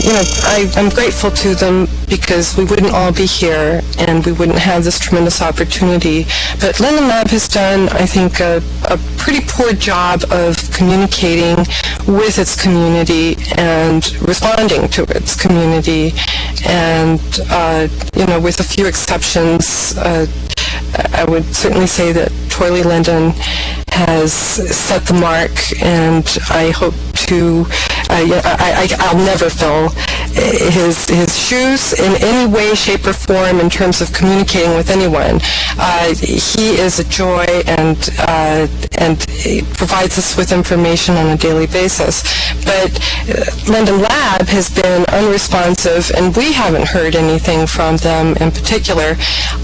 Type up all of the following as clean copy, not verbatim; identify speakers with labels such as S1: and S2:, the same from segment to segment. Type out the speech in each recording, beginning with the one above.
S1: I'm grateful to them because we wouldn't all be here and we wouldn't have this tremendous opportunity. But Linden Lab has done, I think, a pretty poor job of communicating with its community and responding to its community. And, with a few exceptions, I would certainly say that Torley Linden has set the mark, and I hope to, I'll never fill his shoes in any way, shape, or form in terms of communicating with anyone. He is a joy, and he provides us with information on a daily basis. But Linden Lab has been unresponsive, and we haven't heard anything from them in particular,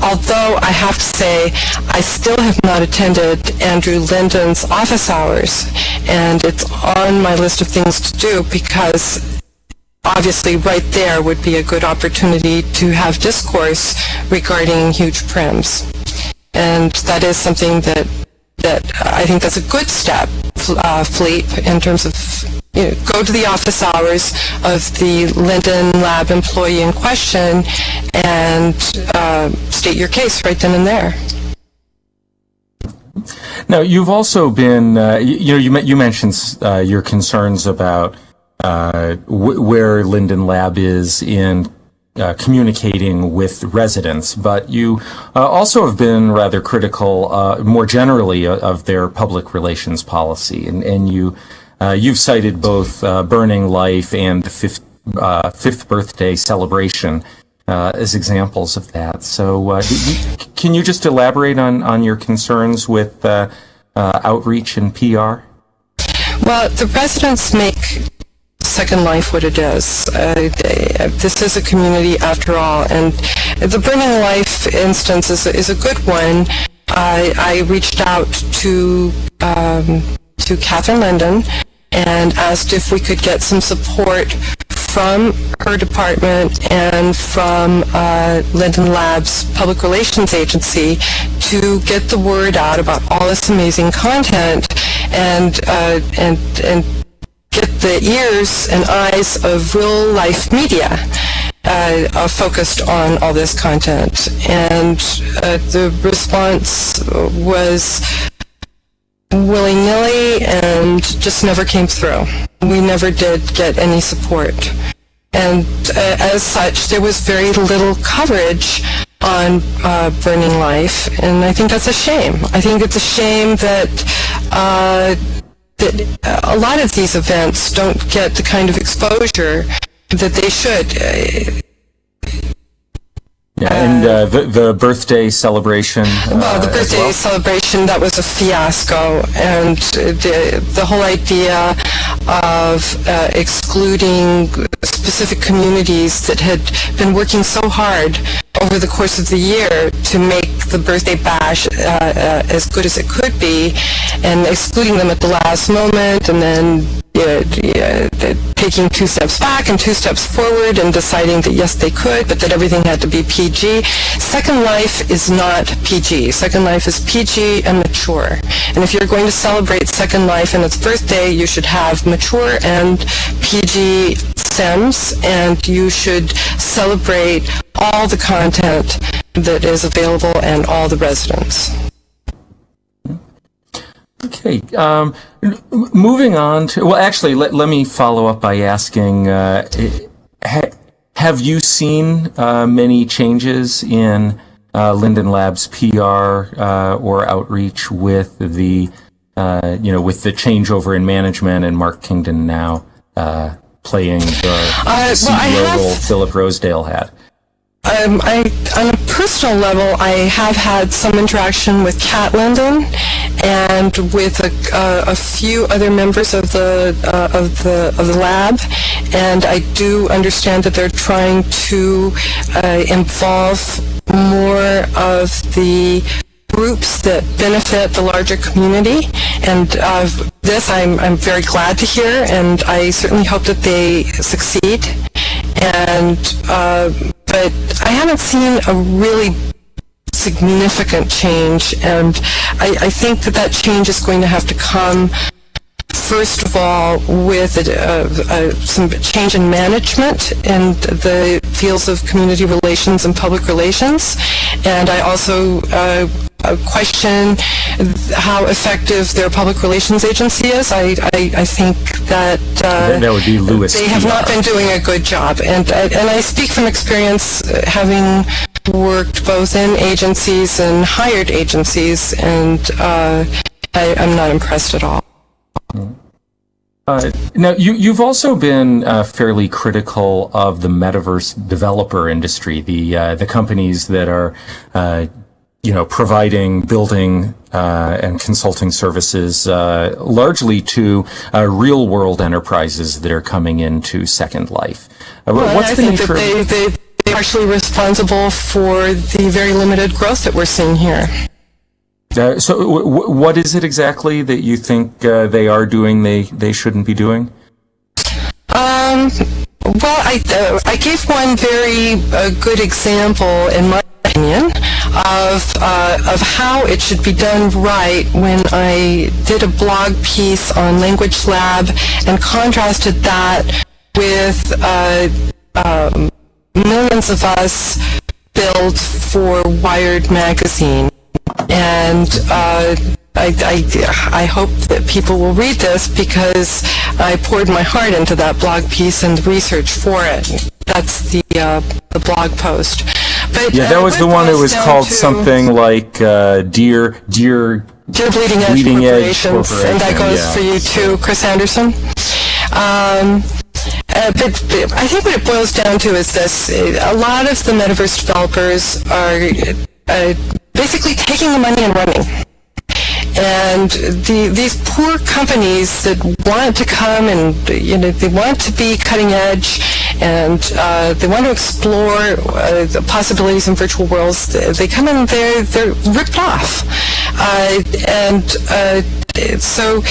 S1: although I have to say I still have not attended Andrew Linden's office hours, and it's on my list of things to do because obviously right there would be a good opportunity to have discourse regarding huge prims. And that is something that I think that's a good step, Philippe, in terms of go to the office hours of the Linden Lab employee in question and state your case right then and there.
S2: Now, you've also been, you mentioned your concerns about where Linden Lab is in communicating with residents, but you also have been rather critical, more generally, of their public relations policy, and you've cited both Burning Life and the fifth birthday celebration as examples of that. So can you just elaborate on your concerns with outreach and PR?
S1: Well, the residents make Second Life what it is. This is a community after all, and the Burning Life instance is a good one. I reached out to Catherine Linden and asked if we could get some support from her department and from Linden Lab's public relations agency to get the word out about all this amazing content and get the ears and eyes of real life media focused on all this content. And the response was willy-nilly and just never came through. We never did get any support. And as such, there was very little coverage on Burning Life, and I think that's a shame. I think it's a shame that a lot of these events don't get the kind of exposure that they should.
S2: Yeah, and the birthday celebration.
S1: Well, the birthday celebration, that was a fiasco, and the whole idea of excluding specific communities that had been working so hard over the course of the year to make the birthday bash as good as it could be, and excluding them at the last moment, and then taking 2 steps back and 2 steps forward and deciding that yes, they could, but that everything had to be PG. Second Life is not PG. Second Life is PG and mature. And if you're going to celebrate Second Life and its birthday, you should have mature and PG stems, and you should celebrate all the content that is available and all the residents.
S2: Okay, moving on to, well, actually, let me follow up by asking, have you seen many changes in Linden Lab's PR or outreach with the, with the changeover in management and Mark Kingdon now playing the CEO role Philip Rosedale had?
S1: On a personal level, I have had some interaction with Kat Linden and with a few other members of the lab, and I do understand that they're trying to involve more of the groups that benefit the larger community, and this I'm very glad to hear, and I certainly hope that they succeed. And but I haven't seen a really significant change, and I think that change is going to have to come first of all, with some change in management in the fields of community relations and public relations. And I also question how effective their public relations agency is. I think that
S2: that would be Lewis.
S1: They have not been doing a good job. And I speak from experience, having worked both in agencies and hired agencies, and I'm not impressed at all.
S2: Now, you've also been fairly critical of the metaverse developer industry, the companies that are, providing, building, and consulting services largely to real-world enterprises that are coming into Second Life. What's the nature of
S1: they're partially responsible for the very limited growth that we're seeing here.
S2: So what is it exactly that you think they are doing they shouldn't be doing?
S1: Well, I gave one very good example, in my opinion, of how it should be done right when I did a blog piece on Language Lab and contrasted that with millions of us build for Wired magazine. And I hope that people will read this, because I poured my heart into that blog piece and research for it. That's the blog post. But
S2: yeah, that was the one that was called something like Dear
S1: Bleeding Edge Corporations, and that goes for you too, Chris Anderson. But I think what it boils down to is this: a lot of the metaverse developers are basically taking the money and running. And these poor companies that want to come and, they want to be cutting edge, and they want to explore the possibilities in virtual worlds, they come in and they're ripped off. So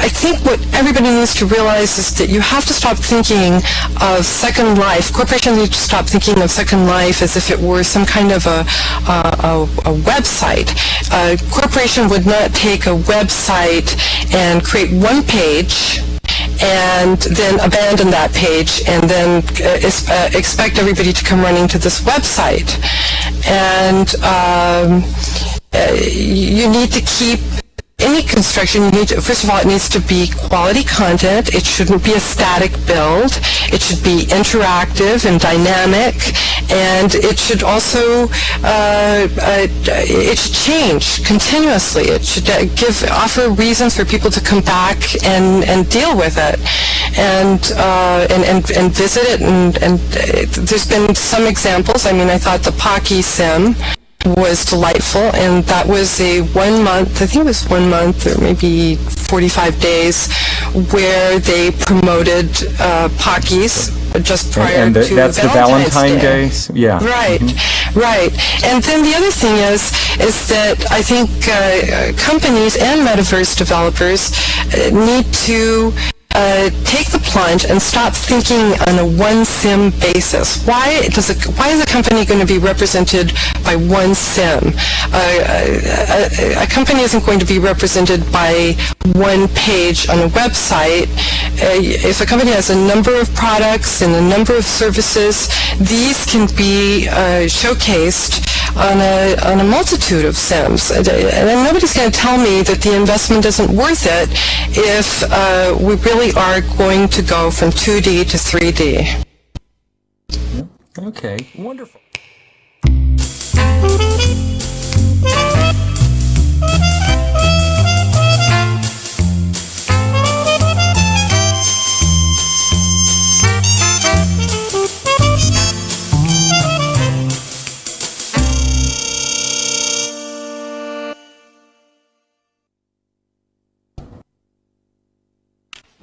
S1: I think what everybody needs to realize is that you have to stop thinking of Second Life. Corporations need to stop thinking of Second Life as if it were some kind of a website. A corporation would not take a website and create one page and then abandon that page and then expect everybody to come running to this website. And you need to keep any construction. First of all, it needs to be quality content. It shouldn't be a static build. It should be interactive and dynamic, and it should also it should change continuously. It should offer reasons for people to come back and deal with it, and visit it. And there's been some examples. I mean, I thought the Pocky Sim was delightful, and that was a 1 month, I think it was 1 month or maybe 45 days, where they promoted Pockies just prior to
S2: that's the Valentine's Day. Yeah.
S1: Right, right. And then the other thing is that I think companies and metaverse developers need to take the plunge and stop thinking on a one sim basis. Why is a company going to be represented by one sim? A company isn't going to be represented by one page on a website. If a company has a number of products and a number of services, these can be showcased on a multitude of sims. And nobody's going to tell me that the investment isn't worth it if we really are going to go from 2D to 3D.
S2: Okay, wonderful.